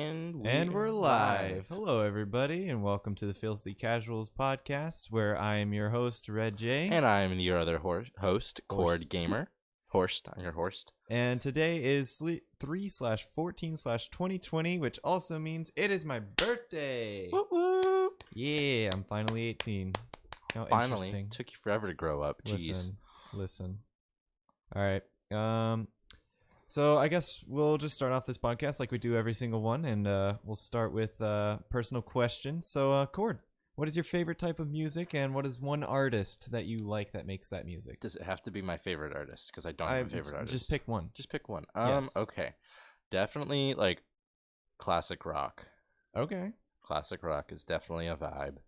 And we're live. Hello, everybody, and welcome to the Filthy Casuals podcast, where I am your host, Red J. And I'm your other host, Cord Gamer. Horst, I'm your Horst. And today is 3/14/2020, which also means it is my birthday. Woo woo! Yeah, I'm finally 18. How Finally, interesting. took you forever to grow up. Jeez. Listen. All right. So I guess we'll just start off this podcast like we do every single one, and we'll start with personal questions. So, Cord, what is your favorite type of music, and what is one artist that you like that makes that music? Does it have to be my favorite artist? Because I don't have a favorite artist. Just pick one. Just pick one. Yes. Okay. Definitely, like, classic rock. Okay. Classic rock is definitely a vibe.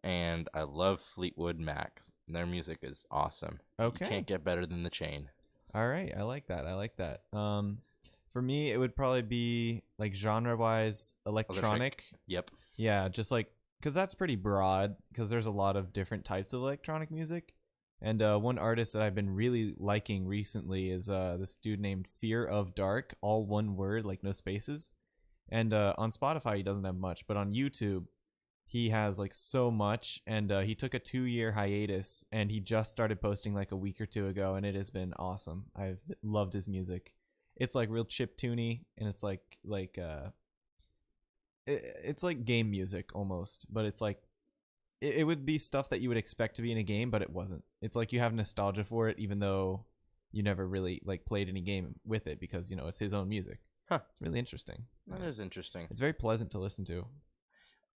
And I love Fleetwood Mac. Their music is awesome. Okay. You can't get better than The Chain. All right, I like that. For me, it would probably be like genre-wise electronic. Yep. Yeah, just like because that's pretty broad. Because there's a lot of different types of electronic music, and one artist that I've been really liking recently is this dude named Fear of Dark, all one word, like no spaces. And on Spotify he doesn't have much, but on YouTube he has like so much, and he took a 2-year hiatus, and he just started posting like a week or two ago, and it has been awesome. I've loved his music. It's like real chiptune-y, and it's it's like game music almost, but it's like it would be stuff that you would expect to be in a game, but it wasn't. It's like you have nostalgia for it, even though you never really like played any game with it, because you know it's his own music. Huh. It's really interesting. That is interesting. It's very pleasant to listen to.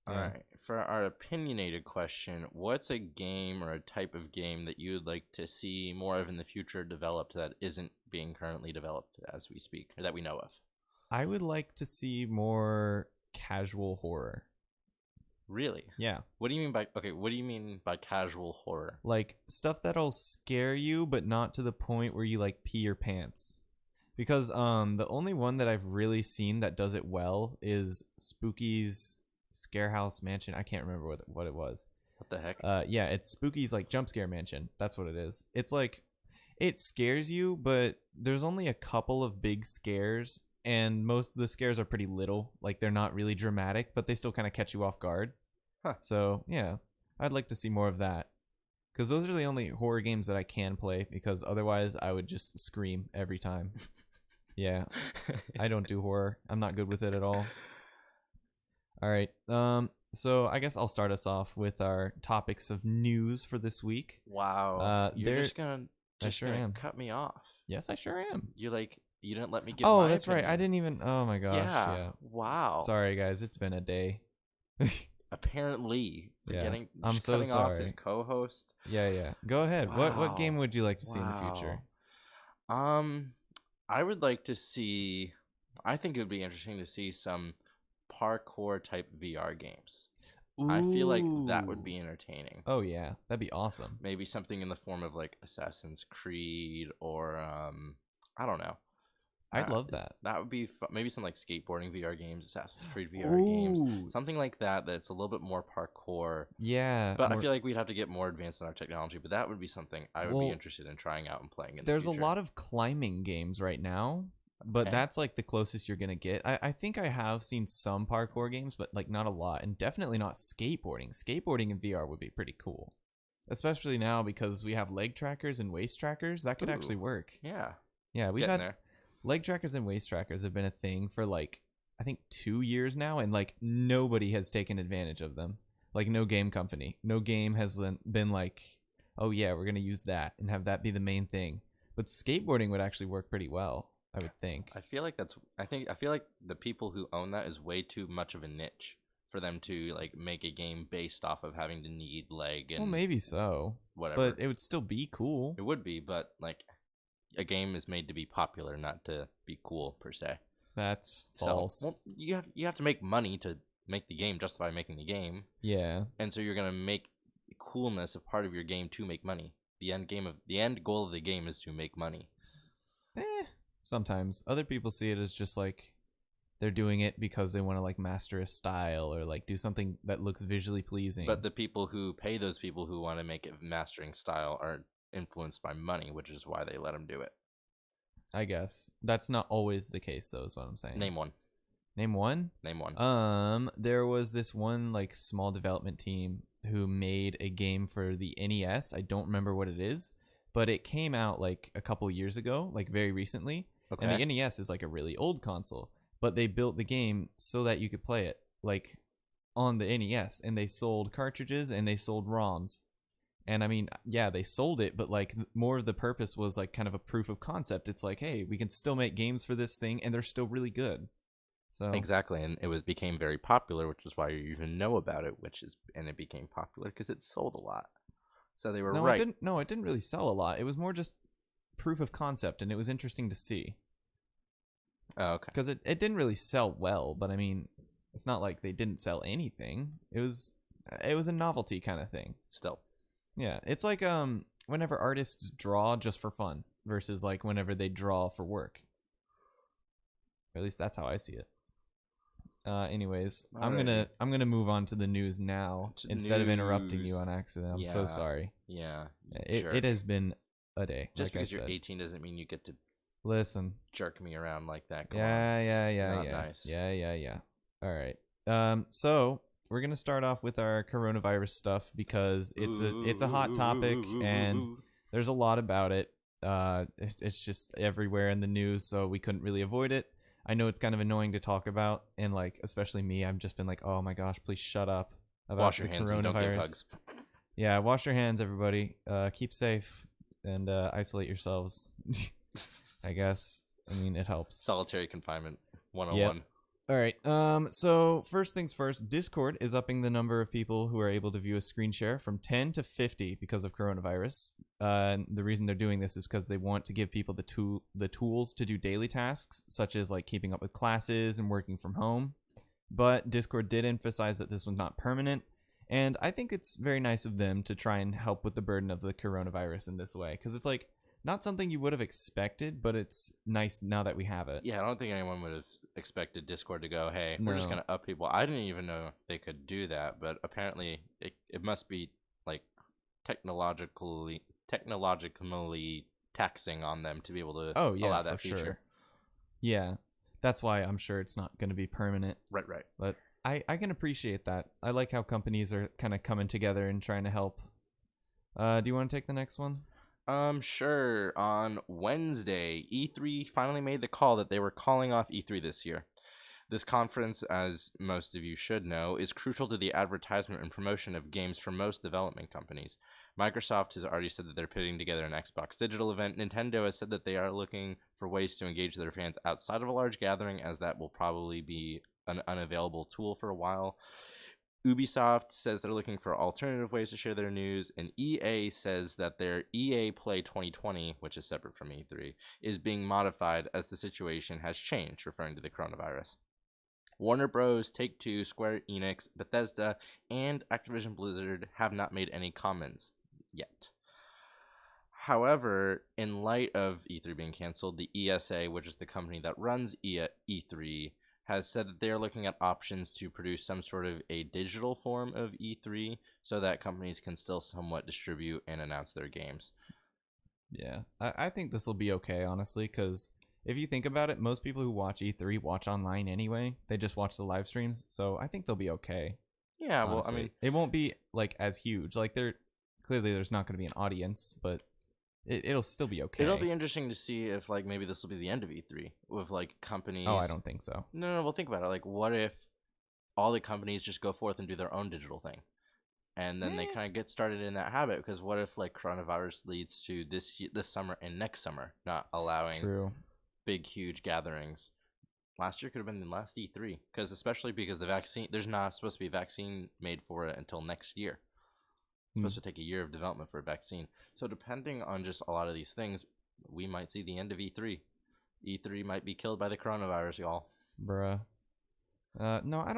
All right. For our opinionated question, what's a game or a type of game that you would like to see more of in the future developed that isn't being currently developed as we speak, or that we know of? I would like to see more casual horror. Really? Yeah. What do you mean by casual horror? Like stuff that'll scare you, but not to the point where you like pee your pants. Because the only one that I've really seen that does it well is Spooky's Scarehouse Mansion. I can't remember what it was. What the heck? Yeah, it's Spooky's like jump scare mansion. That's what it is. It's like it scares you, but there's only a couple of big scares, and most of the scares are pretty little. Like they're not really dramatic, but they still kind of catch you off guard. Huh. So yeah, I'd like to see more of that. Because those are the only horror games that I can play, because otherwise I would just scream every time. Yeah, I don't do horror. I'm not good with it at all. All right. So I guess I'll start us off with our topics of news for this week. Wow. You're just gonna cut me off. Yes, I sure am. You didn't let me give Oh, my that's opinion. right. I didn't even. Oh my gosh. Yeah. Wow. Sorry, guys. It's been a day. Apparently, I'm so cutting sorry. off his co-host. Yeah. Go ahead. Wow. What game would you like to see in the future? I would like to see. I think it would be interesting to see some parkour type VR games. Ooh. I feel like that would be entertaining. Oh yeah, that'd be awesome. Maybe something in the form of like Assassin's Creed or I don't know. I'd love that. That would be maybe some like skateboarding VR games, Assassin's Creed VR Ooh. games, something like that. That's a little bit more parkour. Yeah, but I feel like we'd have to get more advanced in our technology. But that would be something I would be interested in trying out and playing. There's a lot of climbing games right now, but that's like the closest you're gonna get. I think I have seen some parkour games, but like not a lot, and definitely not skateboarding. Skateboarding in VR would be pretty cool, especially now because we have leg trackers and waist trackers. That could actually work. Yeah, we've had leg trackers and waist trackers have been a thing for like I think 2 years now, and like nobody has taken advantage of them. Like no game company, no game has been like, oh yeah, we're gonna use that and have that be the main thing. But skateboarding would actually work pretty well, I would think. I feel like the people who own that is way too much of a niche for them to like make a game based off of having to need leg and well, maybe so, whatever. But it would still be cool. It would be, but like a game is made to be popular, not to be cool per se. That's false. So, well, you have to make money to make the game justify making the game. Yeah. And so you're gonna make coolness a part of your game to make money. The end goal of the game is to make money. Sometimes other people see it as just like they're doing it because they want to like master a style or like do something that looks visually pleasing. But the people who pay those people who want to make it mastering style are influenced by money, which is why they let them do it. I guess that's not always the case, though. Is what I'm saying. Name one. Name one. Name one. There was this one like small development team who made a game for the NES. I don't remember what it is, but it came out like a couple years ago, like very recently. Okay. And the NES is like a really old console, but they built the game so that you could play it like on the NES, and they sold cartridges and they sold ROMs. And I mean, yeah, they sold it, but like more of the purpose was like kind of a proof of concept. It's like, hey, we can still make games for this thing and they're still really good. So Exactly, and it became very popular, which is why you even know about it. And it became popular because it sold a lot. So they were no, right. it didn't really sell a lot. It was more just proof of concept, and it was interesting to see. Oh, okay. Because it didn't really sell well, but I mean, it's not like they didn't sell anything. It was a novelty kind of thing. Still. Yeah, it's like whenever artists draw just for fun versus like whenever they draw for work. Or at least that's how I see it. Anyways, I'm gonna move on to the news now instead of interrupting you on accident. I'm so sorry. Yeah. It has been a day. Just like because I you're said. 18 doesn't mean you get to Listen. jerk me around like that. Come on. Yeah. Nice. Yeah. All right. So we're gonna start off with our coronavirus stuff because it's a hot topic and there's a lot about it. It's just everywhere in the news, so we couldn't really avoid it. I know it's kind of annoying to talk about, and like especially me, I've just been like, oh my gosh, please shut up about wash your the hands coronavirus. and don't give hugs. Yeah, wash your hands, everybody. Keep safe and isolate yourselves. I guess. I mean, it helps. Solitary confinement 101. Yep. All right. So first things first, Discord is upping the number of people who are able to view a screen share from 10 to 50 because of coronavirus. And the reason they're doing this is because they want to give people the tools to do daily tasks, such as like keeping up with classes and working from home. But Discord did emphasize that this was not permanent, and I think it's very nice of them to try and help with the burden of the coronavirus in this way, because it's like not something you would have expected, but it's nice now that we have it. Yeah, I don't think anyone would have expected Discord to go, hey, we're just going to up people. I didn't even know they could do that, but apparently it must be like technologically taxing on them to be able to allow that feature. Sure. Yeah, that's why I'm sure it's not going to be permanent. Right. But I can appreciate that. I like how companies are kind of coming together and trying to help. Do you want to take the next one? Sure. On Wednesday, E3 finally made the call that they were calling off E3 this year. This conference, as most of you should know, is crucial to the advertisement and promotion of games for most development companies. Microsoft has already said that they're putting together an Xbox digital event. Nintendo has said that they are looking for ways to engage their fans outside of a large gathering, as that will probably be an unavailable tool for a while. Ubisoft says they're looking for alternative ways to share their news, and EA says that their EA Play 2020, which is separate from E3, is being modified as the situation has changed, referring to the coronavirus. Warner Bros., Take-Two, Square Enix, Bethesda, and Activision Blizzard have not made any comments yet. However, in light of E3 being canceled, the ESA, which is the company that runs E3, has said that they are looking at options to produce some sort of a digital form of E3 so that companies can still somewhat distribute and announce their games. Yeah, I think this will be okay, honestly, because if you think about it, most people who watch E3 watch online anyway. They just watch the live streams, so I think they'll be okay. Yeah, honestly. Well, I mean, it won't be like as huge. Like clearly there's not going to be an audience, but it'll still be okay. It'll be interesting to see if like maybe this will be the end of E3 with like companies. Oh, I don't think so. No. Well, think about it. Like, what if all the companies just go forth and do their own digital thing, and then they kind of get started in that habit? Because what if like coronavirus leads to this summer and next summer not allowing big huge gatherings? Last year could have been the last E3, because the vaccine, there's not supposed to be a vaccine made for it until next year. It's supposed to take a year of development for a vaccine. So depending on just a lot of these things, we might see the end of E3. E3 might be killed by the coronavirus, y'all. Bruh. No, I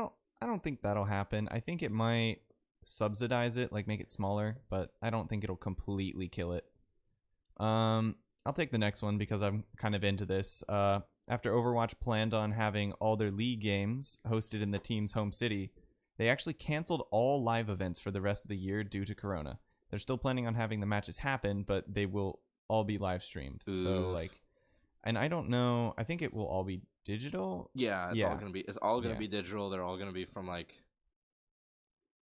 don't think that'll happen. I think it might subsidize it, like make it smaller, but I don't think it'll completely kill it. I'll take the next one because I'm kind of into this. After Overwatch planned on having all their league games hosted in the team's home city, they actually canceled all live events for the rest of the year due to Corona. They're still planning on having the matches happen, but they will all be live streamed. So, like, and I don't know, I think it will all be digital. Yeah, Yeah, it's all gonna yeah, be digital. They're all gonna be from like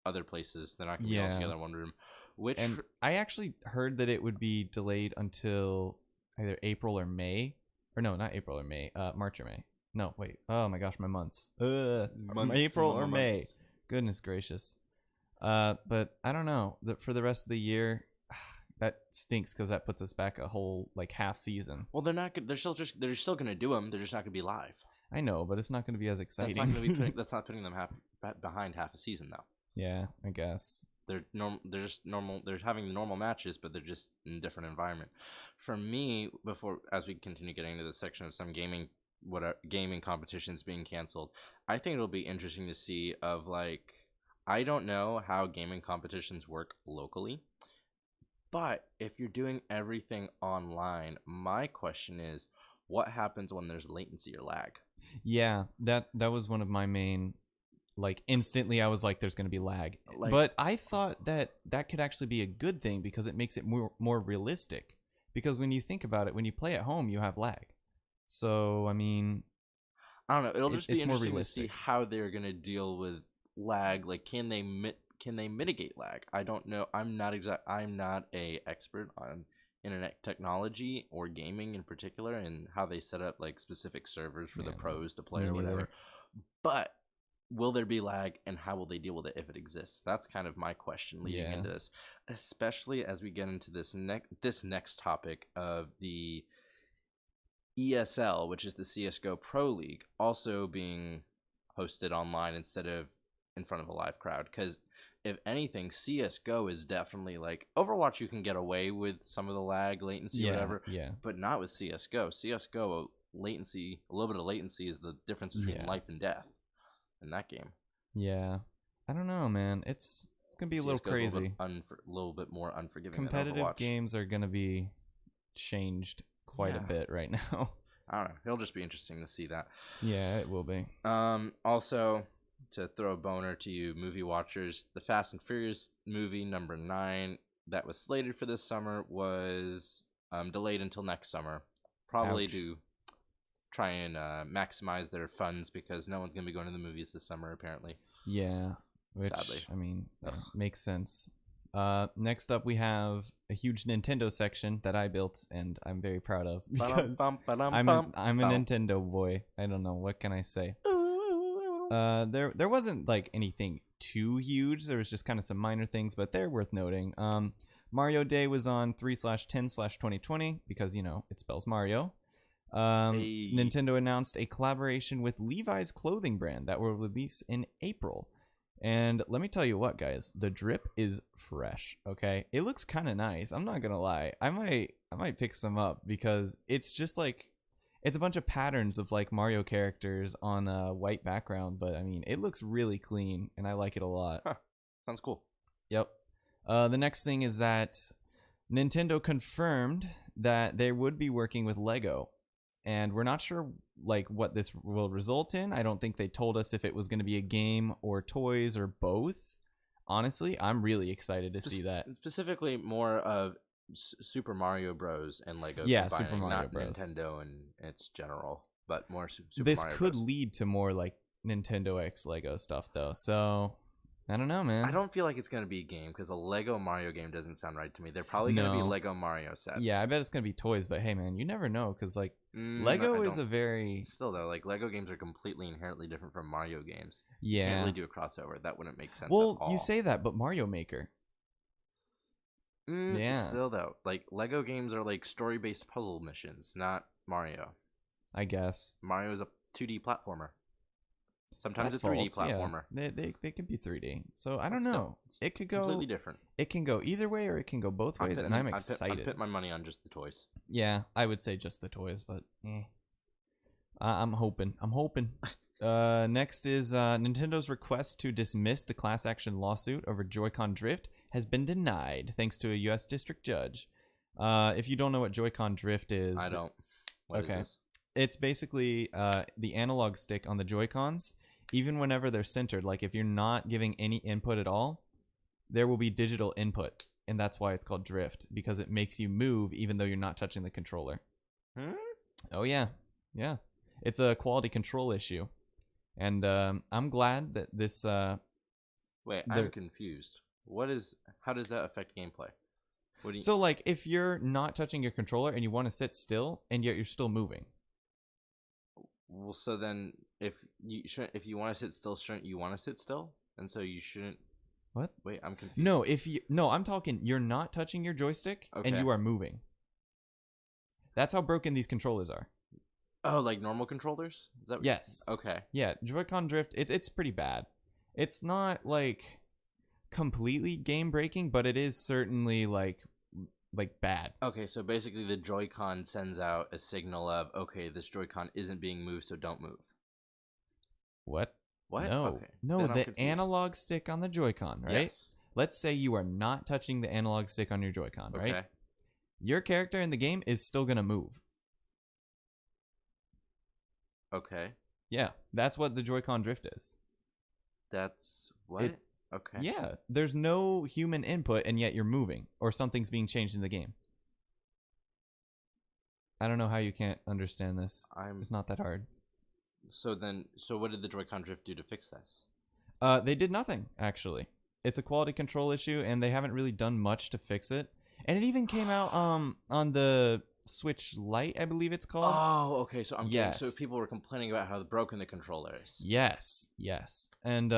other places. They're not gonna be all yeah. together in one room. Which And I actually heard that it would be delayed until either April or May, or no, not April or May, March or May. No, wait. Oh my gosh, my months. months April and or May. months. Goodness gracious. But I don't know. For the rest of the year, that stinks because that puts us back a whole like half season. Well, they're not. They're still gonna do them. They're just not gonna be live. I know, but it's not going to be as That's exciting. not gonna be putting. That's not putting them behind half a season though. Yeah, I guess. They're normal. They're just normal. They're having the normal matches, but they're just in a different environment. For me, as we continue getting into this section of some gaming competitions being canceled, I think it'll be interesting to see of like I don't know how gaming competitions work locally, but if you're doing everything online, my question is, what happens when there's latency or lag? Yeah, that was one of my main like instantly I was like there's going to be lag. Like, But I thought that could actually be a good thing because it makes it more realistic. Because when you think about it, when you play at home, you have lag. So, I mean, I don't know. It'll just be it's more interesting to see realistic. how they're gonna deal with lag. Like, can they mitigate lag? I don't know. I'm not a expert on internet technology or gaming in particular, and how they set up like specific servers for the Yeah, pros to play me or neither. whatever. But will there be lag, and how will they deal with it if it exists? That's kind of my question leading Yeah. into this, especially as we get into this next topic of the ESL, which is the CS:GO Pro League, also being hosted online instead of in front of a live crowd. Because if anything, CS:GO is definitely like Overwatch. You can get away with some of the lag, latency, Yeah, whatever, yeah. but not with CS:GO. CS:GO latency, a little bit of latency is the difference between Yeah. life and death in that game. Yeah. I don't know, man. It's going to be a little CS:GO is crazy. a little bit more unforgiving than Competitive Overwatch. games are going to be changed quite a Yeah. bit right now. I don't know. It'll just be interesting to see that. Yeah, it will be. Also, to throw a boner to you movie watchers, the Fast and Furious movie number 9 that was slated for this summer was delayed until next summer, probably Ouch. to try and maximize their funds because no one's gonna be going to the movies this summer apparently. Yeah, which Sadly. I mean Ugh. makes sense. Next up we have a huge Nintendo section that I built and I'm very proud of because I'm a Nintendo boy. I don't know what can I say. There wasn't like anything too huge. There was just kind of some minor things, but they're worth noting. Mario Day was on 3/10/2020 because it spells Mario. Hey. Nintendo announced a collaboration with Levi's clothing brand that will release in April. And let me tell you what, guys, the drip is fresh. Okay, it looks kind of nice. I'm not gonna lie. I might pick some up because it's just like it's a bunch of patterns of like Mario characters on a white background. But I mean, it looks really clean, and I like it a lot. Sounds cool. Yep. The next thing is that Nintendo confirmed that they would be working with Lego. And we're not sure like what this will result in. I don't think they told us if it was going to be a game or toys or both. Honestly, I'm really excited to see that. Specifically more of Super Mario Bros. And Lego. Yeah, Super Mario not Bros. Nintendo and its general, but more Super This Mario could Bros. lead to more like Nintendo X Lego stuff though. So I don't know, man. I don't feel like it's going to be a game because a Lego Mario game doesn't sound right to me. They're probably going to be No. Lego Mario sets. Yeah, I bet it's going to be toys, but hey man, you never know cuz like I Lego is don't- a very Still though, like Lego games are completely inherently different from Mario games. yeah. Can't really do a crossover. That wouldn't make sense. Well, at all. you say that, but Mario Maker. Yeah. Still though, like Lego games are like story-based puzzle missions, not Mario. I guess. Mario is a 2D platformer. Sometimes That's a 3D false, yeah. platformer. They can be 3D. So I don't But still, know. it's It could go Completely different. It can go either way or it can go both ways, and I'm I'm excited. putting my money on just the toys. Yeah, I would say just the toys, but I'm hoping. Next is Nintendo's request to dismiss the class action lawsuit over Joy-Con Drift has been denied thanks to a U.S. district judge. If you don't know what Joy-Con Drift is, I don't. What is Okay. this? it's basically the analog stick on the Joy-Cons. Even whenever they're centered, like if you're not giving any input at all, there will be digital input, and that's why it's called drift, because it makes you move even though you're not touching the controller. Hmm? Oh yeah, yeah. It's a quality control issue, and I'm glad that this. Wait, I'm confused. How does that affect gameplay? So, like, if you're not touching your controller and you want to sit still, and yet you're still moving. Well, so then, if you want to sit still, shouldn't you want to sit still? And so you shouldn't. What? Wait, I'm confused. No, I'm talking. You're not touching your joystick, Okay. and you are moving. That's how broken these controllers are. Oh, like normal controllers? Is that Yes. Okay. Yeah, Joy-Con drift. It's pretty bad. It's not like completely game breaking, but it is certainly like bad. Okay, so basically the Joy-Con sends out a signal of, okay, this Joy-Con isn't being moved, so don't move. What? What? No. Okay. No, the analog stick on the Joy-Con, right? Yes. Let's say you are not touching the analog stick on your Joy-Con, right? Okay. Your character in the game is still going to move. Okay. Yeah, that's what the Joy-Con drift is. That's what? Okay. Yeah, there's no human input and yet you're moving or something's being changed in the game. I don't know how you can't understand this. It's not that hard. So what did the Joy-Con drift do to fix this? They did nothing, actually. It's a quality control issue and they haven't really done much to fix it. And it even came out on the Switch Lite, I believe it's called. Oh, okay. So I'm yes. So people were complaining about how broken the controller is. Yes. And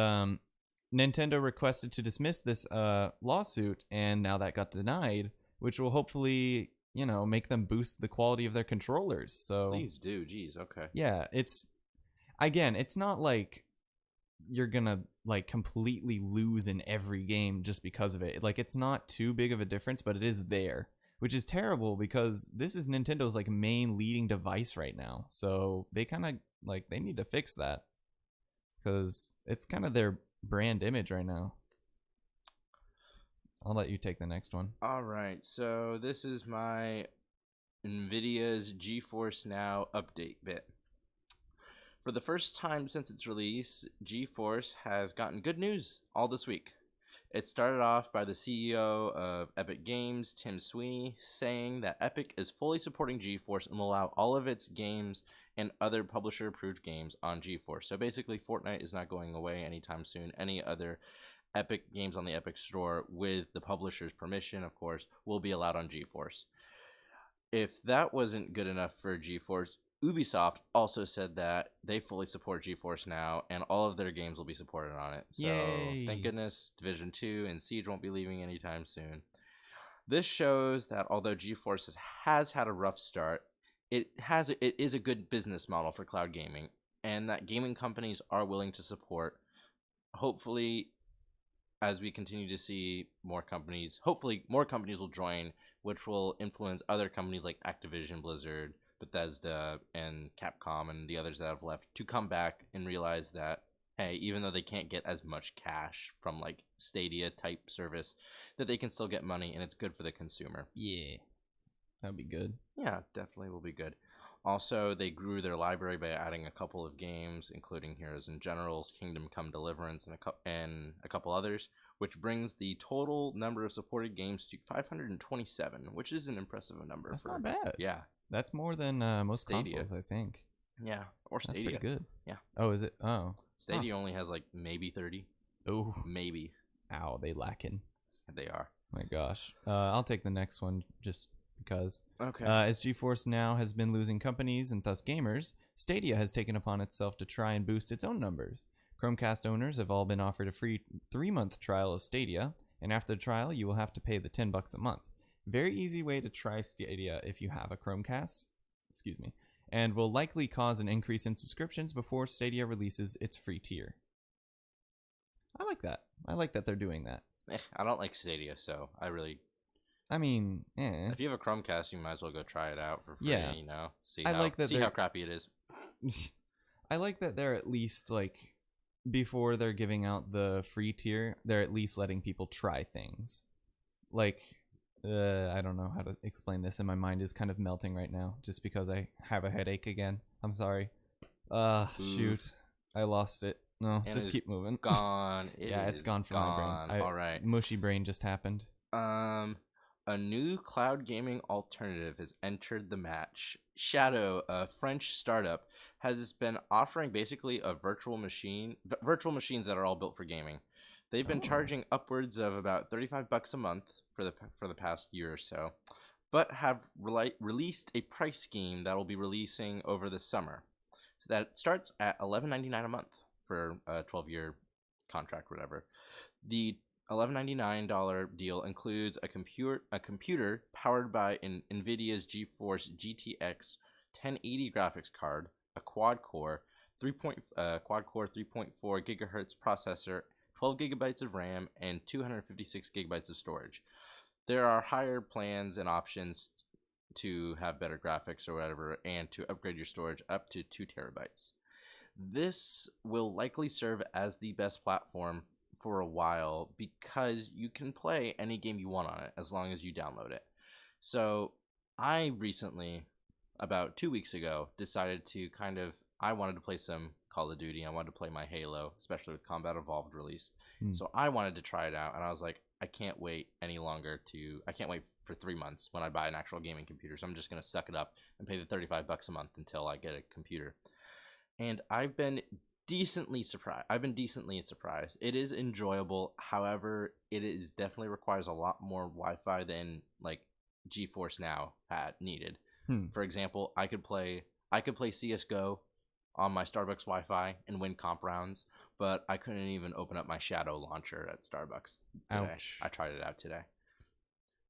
Nintendo requested to dismiss this lawsuit, and now that got denied, which will hopefully, make them boost the quality of their controllers. So please do. Jeez. Okay. Yeah, it's not like you're gonna completely lose in every game just because of it. Like, it's not too big of a difference, but it is there, which is terrible because this is Nintendo's main leading device right now. So they kind of they need to fix that because it's kind of their brand image right now. I'll let you take the next one. All right. So this is my NVIDIA's GeForce Now update bit. For the first time since its release, GeForce has gotten good news all this week. It started off by the CEO of Epic Games, Tim Sweeney, saying that Epic is fully supporting GeForce and will allow all of its games and other publisher-approved games on GeForce. So basically, Fortnite is not going away anytime soon. Any other Epic games on the Epic Store, with the publisher's permission, of course, will be allowed on GeForce. If that wasn't good enough for GeForce, Ubisoft also said that they fully support GeForce Now, and all of their games will be supported on it. So, yay! Thank goodness, Division 2 and Siege won't be leaving anytime soon. This shows that although GeForce has had a rough start, it is a good business model for cloud gaming, and that gaming companies are willing to support. Hopefully, as we continue to see more companies, more companies will join, which will influence other companies like Activision, Blizzard, Bethesda, and Capcom, and the others that have left to come back and realize that, hey, even though they can't get as much cash from Stadia type service, that they can still get money, and it's good for the consumer. Yeah, that'd be good. Yeah, definitely will be good. Also, they grew their library by adding a couple of games, including Heroes and Generals, Kingdom Come Deliverance, and a couple others, which brings the total number of supported games to 527, which is an impressive number. That's not bad. Yeah. That's more than most Stadia. consoles, I think. Yeah, or Stadia. That's pretty good. Yeah. Oh, is it? Oh. Stadia only has maybe 30. Oh. Maybe. Ow, they lacking. They are. My gosh. I'll take the next one just because. Okay. As GeForce Now has been losing companies and thus gamers, Stadia has taken upon itself to try and boost its own numbers. Chromecast owners have all been offered a free 3-month trial of Stadia, and after the trial, you will have to pay the $10 a month. Very easy way to try Stadia if you have a Chromecast, and will likely cause an increase in subscriptions before Stadia releases its free tier. I like that. I like that they're doing that. I don't like Stadia, so I mean, if you have a Chromecast, you might as well go try it out for free, yeah. See how crappy it is. I like that they're at least, before they're giving out the free tier, they're at least letting people try things. I don't know how to explain this, and my mind is kind of melting right now just because I have a headache again. I'm sorry. Shoot. I lost it. No, And just keep moving. Gone. Yeah, it's gone from my brain. All right. Mushy brain just happened. a new cloud gaming alternative has entered the match. Shadow, a French startup, has been offering basically a virtual machines that are all built for gaming. They've been charging upwards of about $35 a month for the past year or so, but have released a price scheme that will be releasing over the summer. That starts at $11.99 a month for a 12-year contract, whatever. The $11.99 deal includes a computer powered by an NVIDIA's GeForce GTX 1080 graphics card, a quad-core 3.4 gigahertz processor, 12 gigabytes of RAM, and 256 gigabytes of storage. There are higher plans and options to have better graphics or whatever, and to upgrade your storage up to 2 terabytes. This will likely serve as the best platform for a while because you can play any game you want on it as long as you download it. So I recently, about 2 weeks ago, decided to I wanted to play some Call of Duty. I wanted to play my Halo, especially with Combat Evolved release. So I wanted to try it out, and I was like, I can't wait for 3 months when I buy an actual gaming computer. So I'm just going to suck it up and pay the $35 a month until I get a computer. And I've been decently surprised. It is enjoyable. However, it definitely requires a lot more Wi-Fi than like GeForce Now needed. For example, I could play CS:GO on my Starbucks Wi-Fi and win comp rounds, but I couldn't even open up my Shadow launcher at Starbucks today. Ouch. I tried it out today,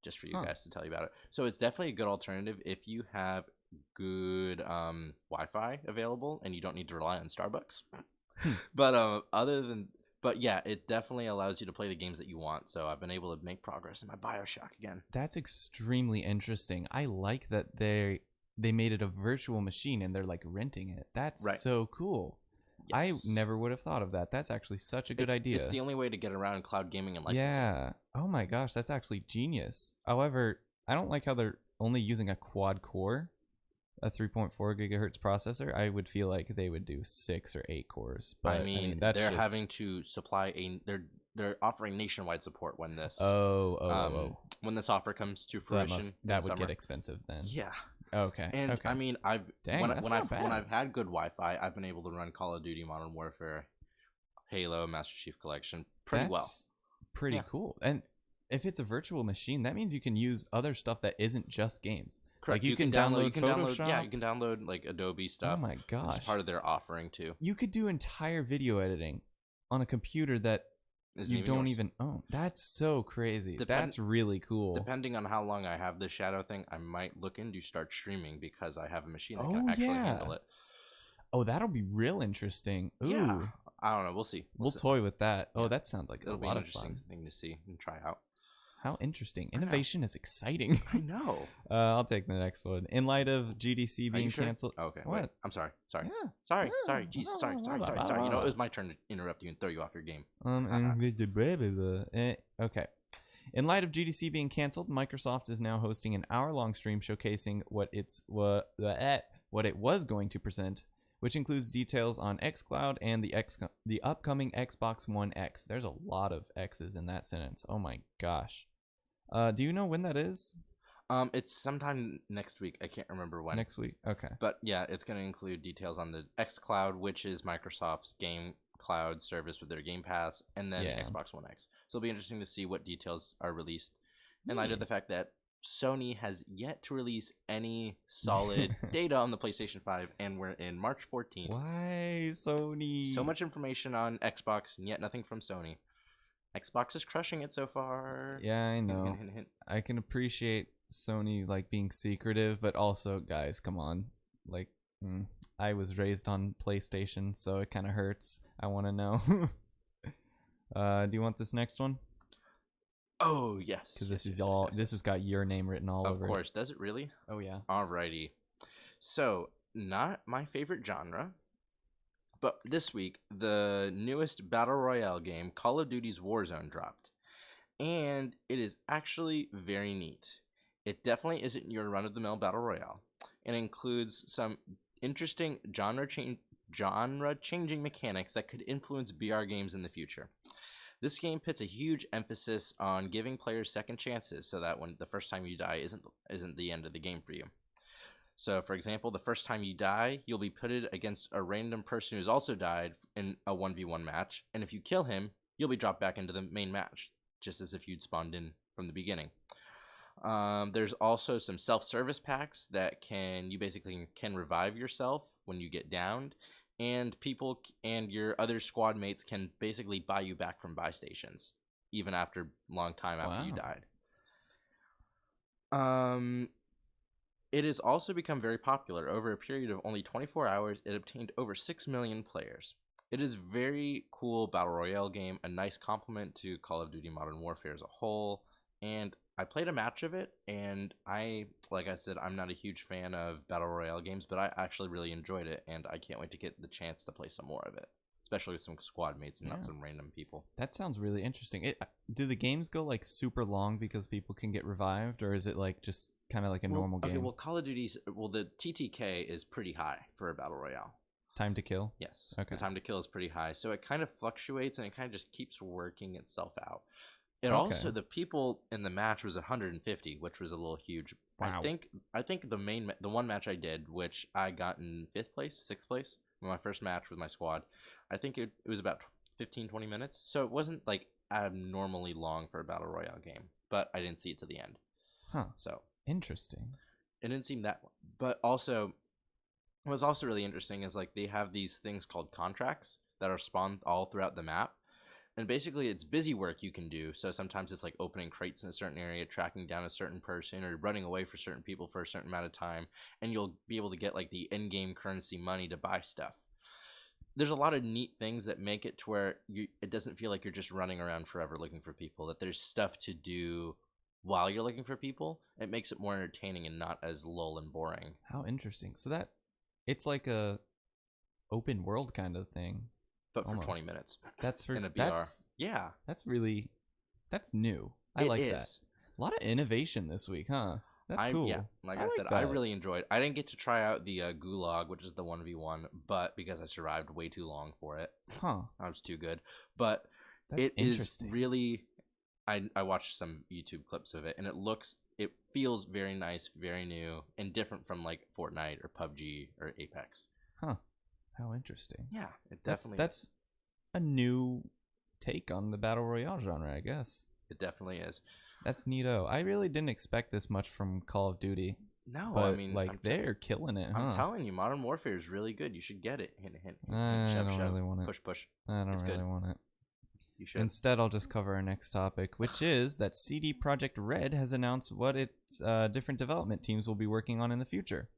just for you guys to tell you about it. So it's definitely a good alternative if you have good Wi-Fi available and you don't need to rely on Starbucks. But yeah, it definitely allows you to play the games that you want. So I've been able to make progress in my BioShock again. That's extremely interesting. I like that they made it a virtual machine and they're like renting it. That's so cool. Yes. I never would have thought of that. That's actually such a good idea. It's the only way to get around cloud gaming and licensing. Yeah. Oh my gosh, that's actually genius. However, I don't like how they're only using a quad core, a 3.4 gigahertz processor. I would feel like they would do 6 or 8 cores. But I mean that's they're having to supply they're offering nationwide support when this when this offer comes to fruition. That would get expensive then. Yeah. Okay. And okay. I mean, when I've had good Wi-Fi, I've been able to run Call of Duty Modern Warfare, Halo, Master Chief Collection pretty well. Pretty cool. And if it's a virtual machine, that means you can use other stuff that isn't just games. Correct. Like you can download Photoshop. Yeah, you can download like Adobe stuff. Oh my gosh. It's part of their offering too. You could do entire video editing on a computer that you don't even own. That's so crazy. That's really cool. Depending on how long I have this Shadow thing, I might look into start streaming because I have a machine that can actually handle it. Oh, that'll be real interesting. Ooh. Yeah. I don't know. We'll see. We'll toy with that. Oh, that sounds like it'll a be lot an of fun. interesting thing to see and try out. How interesting. Innovation is exciting. I know. I'll take the next one. In light of GDC being canceled. Okay. What? Wait, I'm sorry. Yeah. Sorry. Jesus. Sorry. You know, it was my turn to interrupt you and throw you off your game. Okay. In light of GDC being canceled, Microsoft is now hosting an hour-long stream showcasing what it was going to present, which includes details on xCloud and the upcoming Xbox One X. There's a lot of X's in that sentence. Oh my gosh. Do you know when that is? It's sometime next week. I can't remember when. Next week? Okay. But yeah, it's going to include details on the xCloud, which is Microsoft's game cloud service with their Game Pass, and then Xbox One X. So it'll be interesting to see what details are released in light of the fact that Sony has yet to release any solid data on the PlayStation 5, and we're in March 14th. Why, Sony? So much information on Xbox, and yet nothing from Sony. Xbox is crushing it so far. Yeah, I know. Hint, hint, hint. I can appreciate Sony like being secretive, but also, guys, come on. Like, I was raised on PlayStation, so it kind of hurts. I want to know. Do you want this next one? Oh, yes. Because this has got your name written all over it. Of course. Does it really? Oh, yeah. Alrighty. So, not my favorite genre, but this week, the newest Battle Royale game, Call of Duty's Warzone, dropped. And it is actually very neat. It definitely isn't your run-of-the-mill Battle Royale. It includes some interesting genre-changing mechanics that could influence BR games in the future. This game puts a huge emphasis on giving players second chances so that when the first time you die isn't the end of the game for you. So, for example, the first time you die, you'll be pitted against a random person who's also died in a 1v1 match, and if you kill him, you'll be dropped back into the main match, just as if you'd spawned in from the beginning. There's also some self-service packs that you basically can revive yourself when you get downed, and people and your other squad mates can basically buy you back from buy stations, even after a long time after you died. It has also become very popular. Over a period of only 24 hours, it obtained over 6 million players. It is a very cool Battle Royale game, a nice complement to Call of Duty Modern Warfare as a whole, and I played a match of it, and like I said, I'm not a huge fan of Battle Royale games, but I actually really enjoyed it, and I can't wait to get the chance to play some more of it, especially with some squad mates and not some random people. That sounds really interesting. Do the games go like super long because people can get revived, or is it like just kind of like a normal game? Okay, well, Call of Duty's, the TTK is pretty high for a Battle Royale. Time to kill? Yes. Okay. The time to kill is pretty high, so it kind of fluctuates, and it kind of just keeps working itself out. It also, the people in the match was 150, which was a little huge. Wow. I think the one match I did, which I got in 5th place, 6th place, my first match with my squad, I think it was about 15-20 minutes. So it wasn't like abnormally long for a Battle Royale game, but I didn't see it to the end. Huh. So interesting. It didn't seem that, but also what's also really interesting is like they have these things called contracts that are spawned all throughout the map. And basically, it's busy work you can do. So sometimes it's like opening crates in a certain area, tracking down a certain person, or running away for certain people for a certain amount of time. And you'll be able to get like the in-game currency money to buy stuff. There's a lot of neat things that make it to where it doesn't feel like you're just running around forever looking for people. That there's stuff to do while you're looking for people. It makes it more entertaining and not as lull and boring. How interesting. So it's like a open world kind of thing. But for 20 minutes. That's for in a VR. That's new. I like that. A lot of innovation this week, huh? That's cool. Yeah, like I said, I really enjoyed. I didn't get to try out the Gulag, which is the 1v1, but because I survived way too long for it. Huh. I was too good. But it is really. I watched some YouTube clips of it, and it feels very nice, very new, and different from like Fortnite or PUBG or Apex. Huh. How interesting. Yeah, it definitely that's a new take on the Battle Royale genre, I guess. It definitely is. That's neato. I really didn't expect this much from Call of Duty. No, but, I mean, they're killing it, huh? I'm telling you, Modern Warfare is really good. You should get it. Hint, hint, hint, I shove, don't shove. really want it. Push, push. I don't really want it. You should. Instead, I'll just cover our next topic, which is that CD Projekt Red has announced what its different development teams will be working on in the future.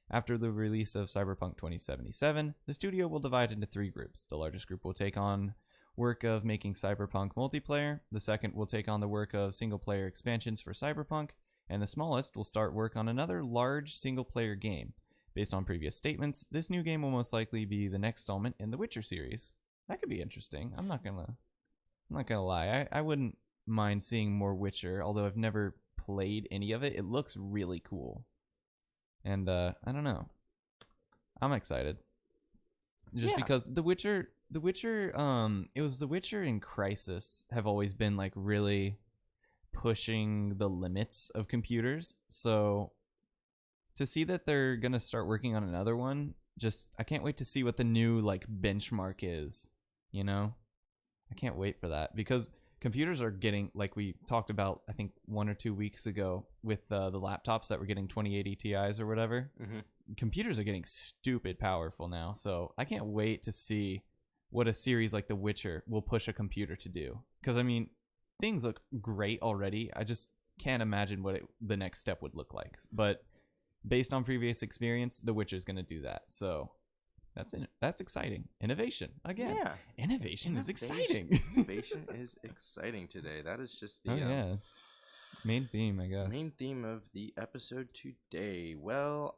After the release of Cyberpunk 2077, the studio will divide into 3 groups. The largest group will take on work of making Cyberpunk multiplayer, the second will take on the work of single-player expansions for Cyberpunk, and the smallest will start work on another large single-player game. Based on previous statements, this new game will most likely be the next installment in the Witcher series. That could be interesting. I'm not gonna lie. I wouldn't mind seeing more Witcher, although I've never played any of it. It looks really cool. And I don't know. I'm excited. Just because The Witcher, it was The Witcher and Crysis have always been like really pushing the limits of computers. So to see that they're going to start working on another one, I can't wait to see what the new like benchmark is, you know? I can't wait for that because computers are getting, like we talked about, I think 1 or 2 weeks ago with the laptops that were getting 2080 Ti's or whatever. Mm-hmm. Computers are getting stupid powerful now. So I can't wait to see what a series like The Witcher will push a computer to do. Because, I mean, things look great already. I just can't imagine what the next step would look like. But based on previous experience, The Witcher is going to do that. So that's exciting. Innovation again. Yeah, innovation is exciting. Innovation is exciting today. That is just the main theme, I guess. Main theme of the episode today. Well,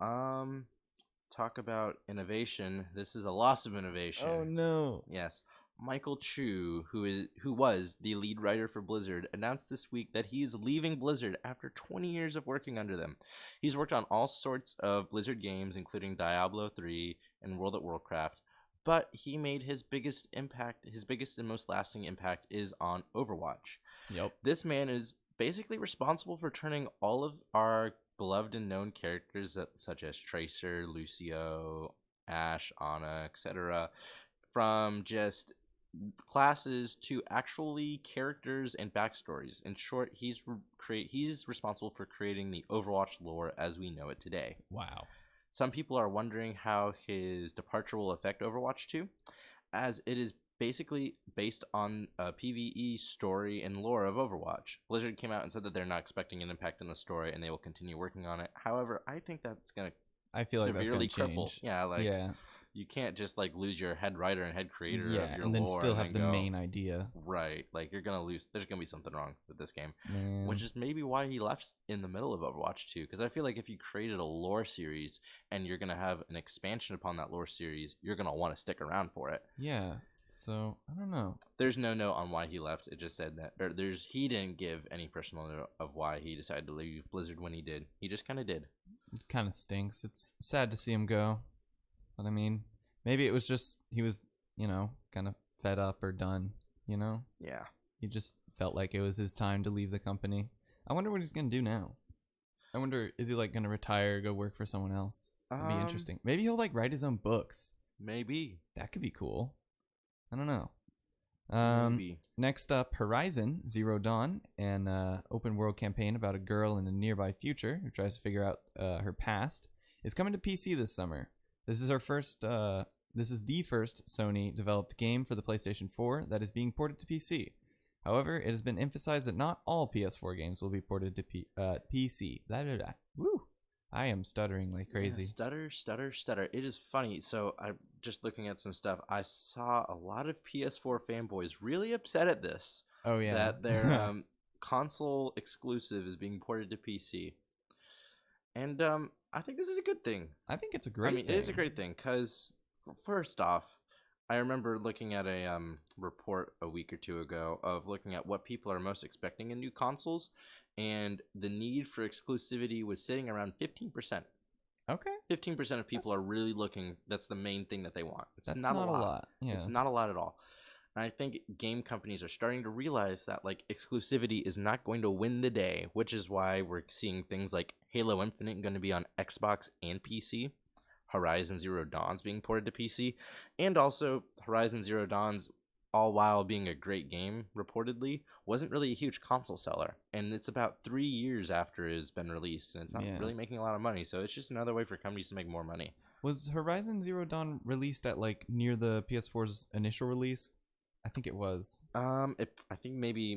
talk about innovation. This is a loss of innovation. Oh no. Yes. Michael Chu, who was the lead writer for Blizzard, announced this week that he is leaving Blizzard after 20 years of working under them. He's worked on all sorts of Blizzard games, including Diablo 3 and World of Warcraft, but he made his biggest and most lasting impact is on Overwatch. Yep. This man is basically responsible for turning all of our beloved and known characters such as Tracer, Lucio, Ashe, Ana, etc., from just classes to actually characters and backstories. In short, he's responsible for creating the Overwatch lore as we know it today. Wow. Some people are wondering how his departure will affect Overwatch 2, as it is basically based on a PvE story and lore of Overwatch. Blizzard came out and said that they're not expecting an impact in the story and they will continue working on it. However, I think that's going to severely cripple. Yeah, you can't just lose your head writer and head creator of your and then lore still have the main idea. Right. You're going to lose. There's going to be something wrong with this game. Man. Which is maybe why he left in the middle of Overwatch 2. Because I feel like if you created a lore series and you're going to have an expansion upon that lore series, you're going to want to stick around for it. Yeah. So, I don't know. There's no note on why he left. It just said that, he didn't give any personal note of why he decided to leave Blizzard when he did. He just kind of did. It kind of stinks. It's sad to see him go. But I mean, maybe it was just, he was, kind of fed up or done, Yeah. He just felt like it was his time to leave the company. I wonder what he's going to do now. I wonder, is he going to retire, go work for someone else? That'd be interesting. Maybe he'll write his own books. Maybe. That could be cool. I don't know. Maybe. Next up, Horizon Zero Dawn, an open world campaign about a girl in a nearby future who tries to figure out her past, is coming to PC this summer. This is the first Sony developed game for the PlayStation 4 that is being ported to PC. However, it has been emphasized that not all PS4 games will be ported to PC. Woo! I am stuttering like crazy. Yeah, stutter. It is funny. So I'm just looking at some stuff. I saw a lot of PS4 fanboys really upset at this. Oh, yeah. That their console exclusive is being ported to PC. And I think this is a good thing. I think it's a great thing. It is a great thing because, first off, I remember looking at a report a week or two ago of looking at what people are most expecting in new consoles, and the need for exclusivity was sitting around 15%. Okay. 15% of people are really looking. That's the main thing that they want. That's not a lot. Yeah. It's not a lot at all. And I think game companies are starting to realize that exclusivity is not going to win the day, which is why we're seeing things like Halo Infinite going to be on Xbox and PC. Horizon Zero Dawn's being ported to PC, and also Horizon Zero Dawn's, all while being a great game, reportedly, wasn't really a huge console seller. And it's about 3 years after it has been released, and it's not really making a lot of money, so it's just another way for companies to make more money. Was Horizon Zero Dawn released at near the PS4's initial release? I think it was. I think maybe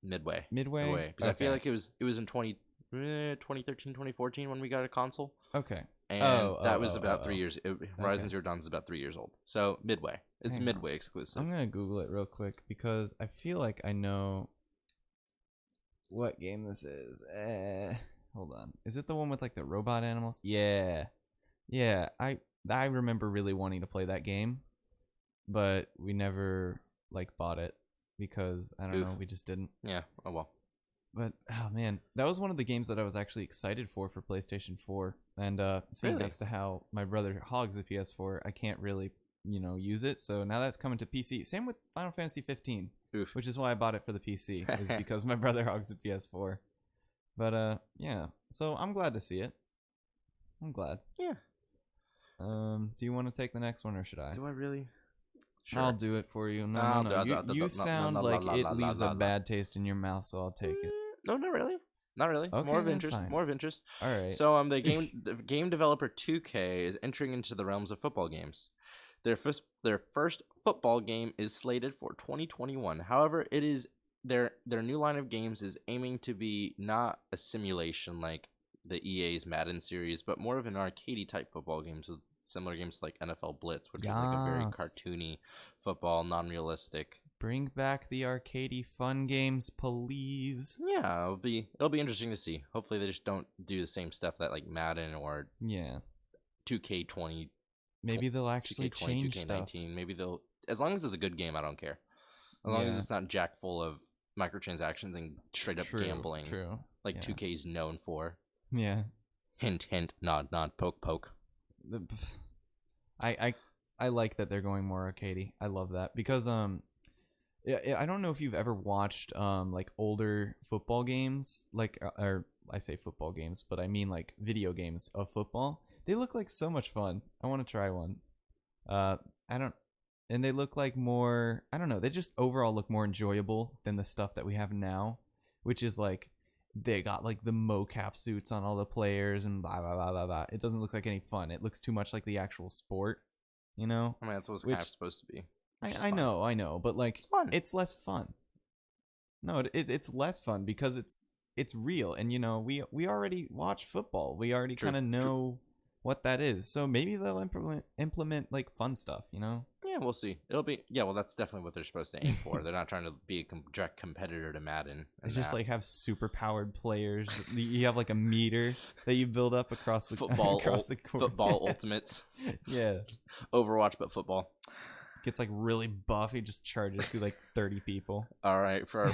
midway. Midway? Because I feel like it was in 2013, 2014 when we got a console. Okay. And that was about 3 years. Horizon Zero Dawn is about 3 years old. So midway. It's midway exclusive. I'm gonna Google it real quick because I feel like I know what game this is. Hold on. Is it the one with the robot animals? Yeah. I remember really wanting to play that game, but we never bought it because I don't know. We just didn't. Yeah. Oh well. But, oh man, that was one of the games that I was actually excited for PlayStation 4. And seeing as to how my brother hogs the PS4, I can't really, use it. So now that's coming to PC. Same with Final Fantasy 15, which is why I bought it for the PC, is because my brother hogs the PS4. But, yeah, so I'm glad to see it. I'm glad. Yeah. Do you want to take the next one, or should I? Do I really? Sure. I'll do it for you. No. You sound like it leaves a bad taste in your mouth, so I'll take it. No, not really. Okay, more of interest. Fine. More of interest. All right. So, the game developer 2K is entering into the realms of football games. Their first football game is slated for 2021. However, it is their new line of games is aiming to be not a simulation like the EA's Madden series, but more of an arcadey type football games with similar games like NFL Blitz, which is a very cartoony football, non-realistic. Bring back the arcadey fun games, please. Yeah, it'll be interesting to see. Hopefully, they just don't do the same stuff that Madden or 2K20. Maybe they'll actually 2K20, change 2K19. Stuff. Maybe they'll. As long as it's a good game, I don't care. As long as it's not jack full of microtransactions and straight up gambling. True. 2K's known for. Yeah. Hint, hint, nod, nod, poke, poke. I I like that they're going more arcadey. I love that because I don't know if you've ever watched like older football games, like or I say football games, but I mean like video games of football. They look like so much fun. I want to try one. I don't, and they look like more. I don't know. They just overall look more enjoyable than the stuff that we have now, which is like they got like the mocap suits on all the players and blah blah blah blah blah. It doesn't look like any fun. It looks too much like the actual sport, you know. I mean, that's what it's kind of supposed to be. I know, but like It's fun. it's less fun. No, it's less fun because it's real, and you know we already watch football. We already kind of know what that is. So maybe they'll implement like fun stuff, you know. Yeah, we'll see. It'll be well. That's definitely what they're supposed to aim for. They're not trying to be a direct competitor to Madden. It's just like have super powered players. You have like a meter that you build up across the football, across the court. Football Ultimates. Yeah, Overwatch, but football. Gets like really buff. He just charges through like 30 people. All right, for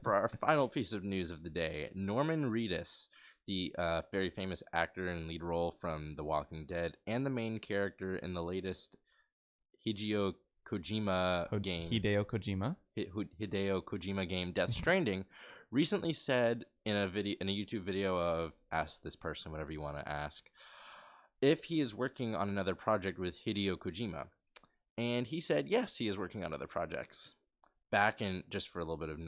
our final piece of news of the day, Norman Reedus, the very famous actor and lead role from The Walking Dead, and the main character in the latest Hideo Kojima game, Hideo Kojima game, Death Stranding, recently said in a YouTube video of ask this person whatever you want to ask, if he is working on another project with Hideo Kojima. And he said, yes, he is working on other projects. Back in, just for a little bit of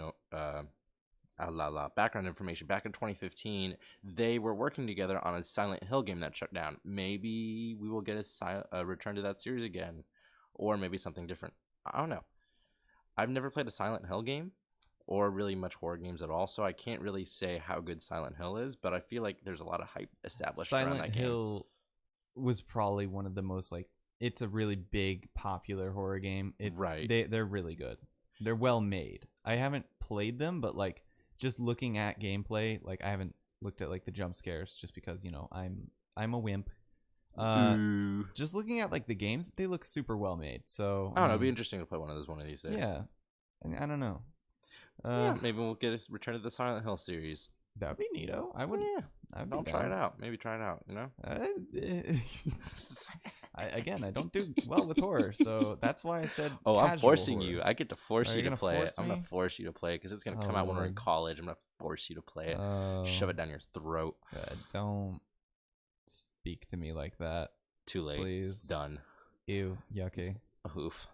background information, back in 2015, they were working together on a Silent Hill game that shut down. Maybe we will get a return to that series again, or maybe something different. I don't know. I've never played a Silent Hill game, or really much horror games at all, so I can't really say how good Silent Hill is, but I feel like there's a lot of hype established around that game. Silent Hill was probably one of the most like, it's a really big, popular horror game. Right. They're really good. They're well made. I haven't played them, but like just looking at gameplay, like I haven't looked at like the jump scares just because, you know, I'm a wimp. Just looking at like the games, they look super well made. So I don't know, it'd be interesting to play one of these days. Yeah. I don't know. Yeah, maybe we'll get a return to the Silent Hill series. That would be neato. I would. Yeah. I'll try it out. Maybe try it out, you know? I don't do well with horror, so that's why I said I'm forcing horror. you. I get to force you to play it. I'm going to force you to play it because it's going to come out when we're in college. I'm going to force you to play it. Shove it down your throat. God, don't speak to me like that. Too late. Please. It's done. Ew. Yucky. Oof.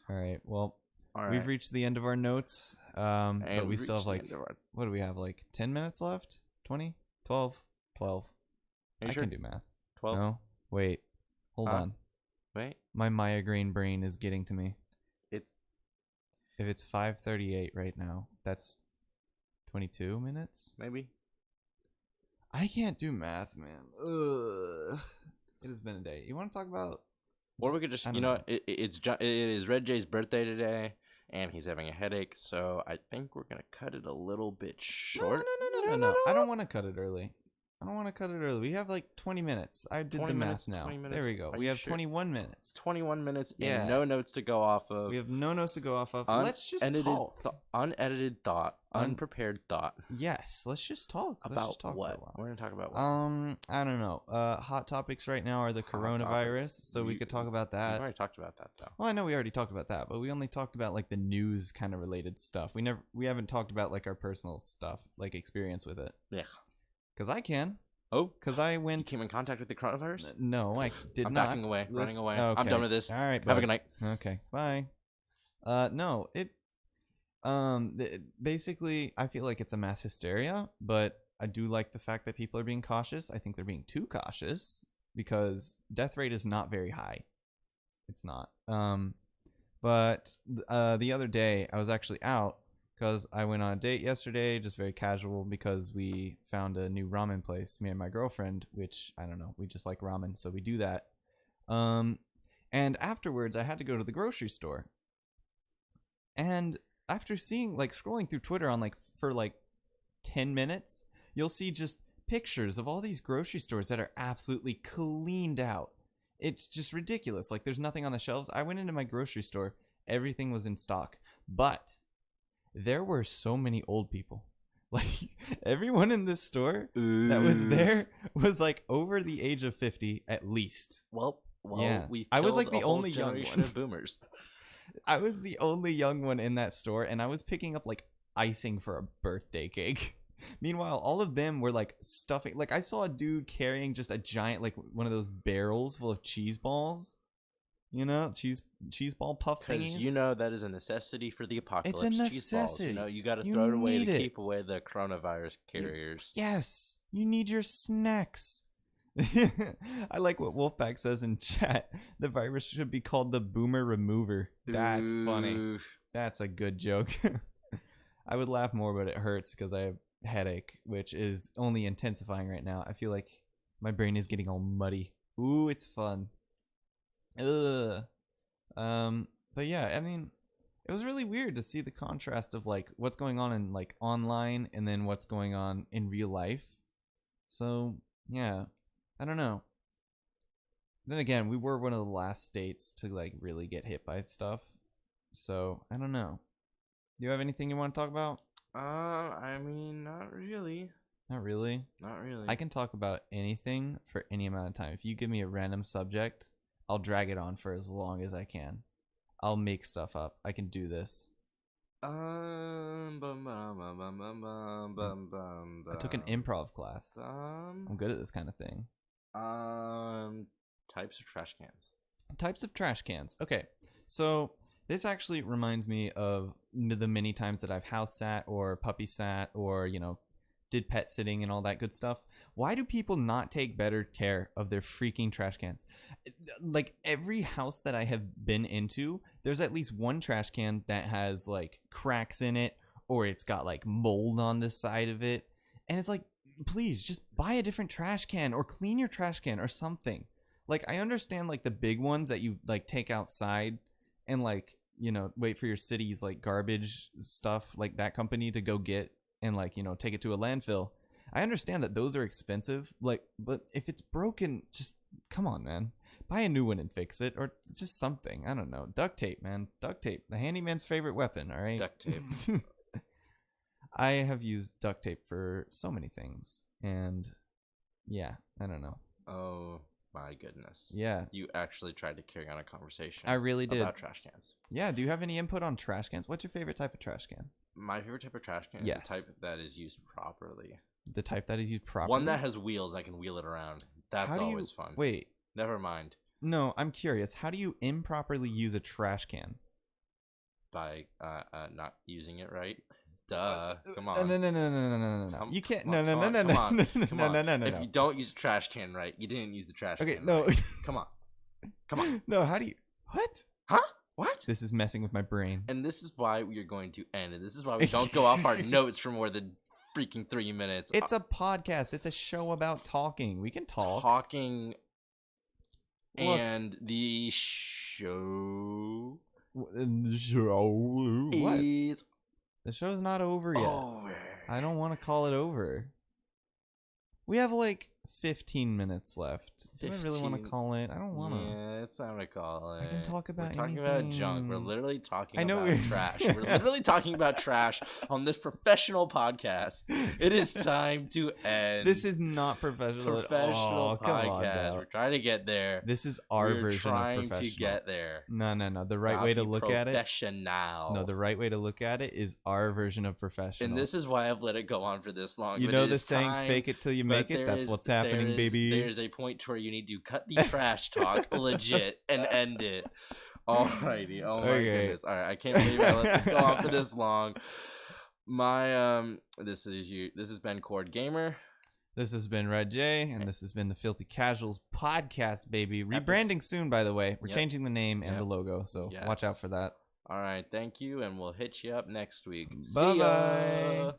All right. Well, all right. We've reached the end of our notes, but we still have like, what do we have, like 10 minutes left? 20? 12? 12. I can do math. 12? No? Wait. Hold on. Wait. My migraine brain is getting to me. If it's 5:38 right now, that's 22 minutes? Maybe. I can't do math, man. Ugh. It has been a day. You want to talk about... Or we could just, it is Red J's birthday today, and he's having a headache, so I think we're going to cut it a little bit short. No. I don't want to cut it early. We have like 20 minutes. I did the math now. There we go. We have 21 minutes. 21 minutes and no notes to go off of. We have no notes to go off of. Let's just talk. Unedited thought. Unprepared thought. Yes. Let's just talk. About what? We're going to talk about what? I don't know. Hot topics right now are the coronavirus, so we could talk about that. We've already talked about that, though. Well, I know we already talked about that, but we only talked about like the news kind of related stuff. We haven't talked about like our personal stuff, like experience with it. Yeah. Because I can. Oh? Because I went... You came in contact with the coronavirus? No, I did I'm not. backing away. Running away. Okay. I'm done with this. All right, Have a good night. Okay, bye. No, basically, I feel like it's a mass hysteria, but I do like the fact that people are being cautious. I think they're being too cautious because death rate is not very high. It's not. But the other day, I was actually out because I went on a date yesterday, just very casual, because we found a new ramen place, me and my girlfriend, which, I don't know, we just like ramen, so we do that. And afterwards, I had to go to the grocery store. And after seeing, like, scrolling through Twitter for 10 minutes, you'll see just pictures of all these grocery stores that are absolutely cleaned out. It's just ridiculous. Like, there's nothing on the shelves. I went into my grocery store. Everything was in stock. But there were so many old people. Like, everyone in this store that was there was, like, over the age of 50 at least. Well, Well, Yeah. we I was killed like the a whole only young generation one. of boomers. I was the only young one in that store, and I was picking up like icing for a birthday cake. Meanwhile, all of them were like stuffing. Like I saw a dude carrying just a giant, like one of those barrels full of cheese balls. You know, cheese ball puff Because thingies. that is a necessity for the apocalypse. It's a Cheese balls, necessity. you got to You throw it away need to it. keep away the coronavirus carriers. Yes, you need your snacks. I like what Wolfpack says in chat. The virus should be called the Boomer Remover. That's funny. Oof. That's a good joke. I would laugh more, but it hurts because I have a headache, which is only intensifying right now. I feel like my brain is getting all muddy. Ooh, it's fun. Ugh. But yeah, I mean, it was really weird to see the contrast of like what's going on in like online and then what's going on in real life. So yeah, I don't know. Then again, we were one of the last states to like really get hit by stuff. So I don't know. Do you have anything you want to talk about? I mean, not really. Not really. Not really. I can talk about anything for any amount of time. If you give me a random subject, I'll drag it on for as long as I can. I'll make stuff up. I can do this. I took an improv class. I'm good at this kind of thing. Types of trash cans. Types of trash cans. Okay, so this actually reminds me of the many times that I've house sat or puppy sat or, did pet sitting and all that good stuff. Why do people not take better care of their freaking trash cans? Like every house that I have been into, there's at least one trash can that has like cracks in it or it's got like mold on the side of it. And it's like, please just buy a different trash can or clean your trash can or something. Like I understand like the big ones that you like take outside and like, wait for your city's like garbage stuff like that company to go get and like, take it to a landfill. I understand that those are expensive, like, but if it's broken, just come on, man. Buy a new one and fix it or just something. I don't know. Duct tape, man. Duct tape. The handyman's favorite weapon, all right? Duct tape. I have used duct tape for so many things and yeah, I don't know. Oh my goodness. Yeah. You actually tried to carry on a conversation. I really did. About trash cans. Yeah, do you have any input on trash cans? What's your favorite type of trash can? My favorite type of trash can Yes. is the type that is used properly. The type that is used properly? One that has wheels, I can wheel it around. That's always fun. Wait. Never mind. No, I'm curious. How do you improperly use a trash can? By not using it right. Duh. Come on. No. You can't. No. If you don't use a trash can right, you didn't use the trash can. Okay, no. Right. Come on. No, how do you. What? Huh? What? This is messing with my brain. And this is why we are going to end. And this is why we don't go off our notes for more than freaking 3 minutes. It's a podcast. It's a show about talking. We can talk. Talking. Look. And the show. What? Is The show's not over yet. over. I don't want to call it over. We have like 15 minutes left. Do I really want to 15? call it? I don't want to. Yeah, it's time to call it. I can talk about We're talking anything. about junk. We're literally talking I know about we're- trash. We're literally talking about trash on this professional podcast. It is time to end. This is not professional at professional all. Come on, podcast. Dal. We're trying to get there. This is our We're version of trying professional. to get there. No. The right way to look at it. Professional. No, the right way to look at it is our version of professional. And this is why I've let it go on for this long. you but know it the is saying, time, "Fake it till you but make it." there That's is- what's happening, there is- baby. There's a point to where you need to cut the trash talk legit and end it. Alrighty. Oh my Okay. goodness. Alright, I can't believe I let this go on for this long. My this has been Cord Gamer. This has been Red J, and this has been the Filthy Casuals podcast, baby. Rebranding soon, by the way. We're Yep. changing the name and Yep. the logo, so watch out Yes. for that. Alright, thank you, and we'll hit you up next week. See Bye-bye. ya.